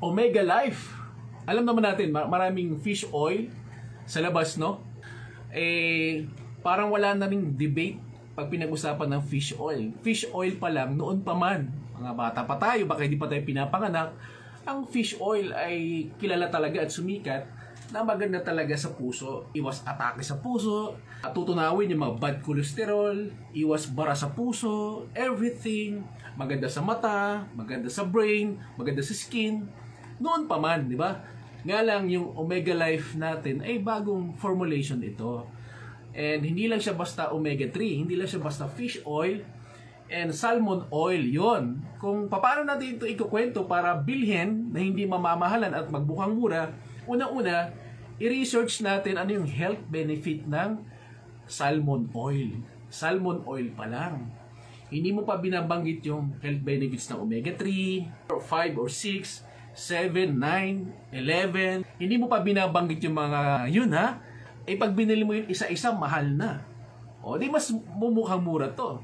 Omega Life. Alam naman natin, maraming fish oil sa labas, no? Parang wala na ring debate pag pinag-usapan ng fish oil. Fish oil pa lang, noon pa man, mga bata pa tayo, baka hindi pa tayo pinapanganak, ang fish oil ay kilala talaga at sumikat na maganda talaga sa puso. Iwas atake sa puso, tutunawin yung mga bad cholesterol, iwas bara sa puso, everything. Maganda sa mata, maganda sa brain, maganda sa skin. Noon pa man, di ba? Nga lang yung Omega Life natin ay bagong formulation ito. And hindi lang siya basta omega 3, hindi lang siya basta fish oil and salmon oil. Yon. Kung paano natin ito ikukwento para bilhin na hindi mamamahalan at magbukang mura, una-una, i-research natin ano yung health benefit ng salmon oil. Salmon oil pa lang. Hindi mo pa binabanggit yung health benefits ng omega 3, or 5 or 6, 7, 9, 11. Hindi mo pa binabanggit yung mga yun, ha? Pag binili mo yun isa-isa, mahal na. O, di mas mumukhang mura to.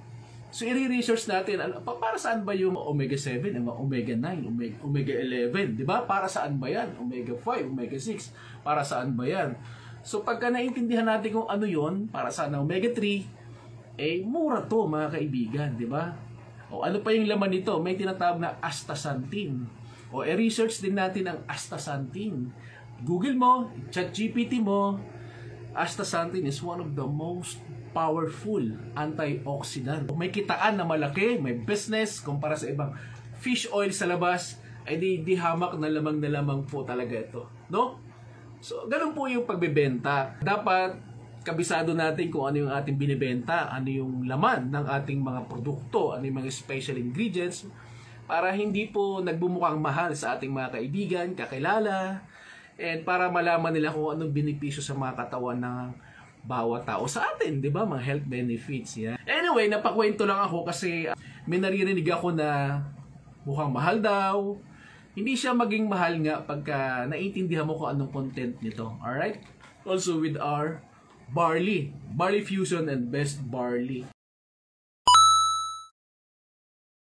So, i-research natin, para saan ba yung omega 7, omega 9, omega 11? Di ba? Para saan ba yan? Omega 5, omega 6. Para saan ba yan? So, pagka naintindihan natin kung ano yun, para saan ang omega 3, mura to, mga kaibigan. Di ba? O, ano pa yung laman nito? May tinatawag na astaxanthin. O, i-research din natin ang astaxanthin. Google mo, ChatGPT mo, astaxanthin is one of the most powerful antioxidant. May kitaan na malaki, may business kumpara sa ibang fish oil sa labas, ay di hamak na lamang po talaga ito, no? So, ganun po yung pagbebenta. Dapat kabisado natin kung ano yung ating binibenta, ano yung laman ng ating mga produkto, ano yung mga special ingredients, para hindi po nagbumukhang mahal sa ating mga kaibigan, kakilala, and para malaman nila kung anong benepisyo sa mga katawan ng bawat tao sa atin, di ba? Mga health benefits, yan. Anyway, napakwento lang ako kasi may naririnig ako na mukhang mahal daw. Hindi siya maging mahal nga pagka naiintindihan mo kung anong content nito. Alright? Also with our barley fusion and best barley.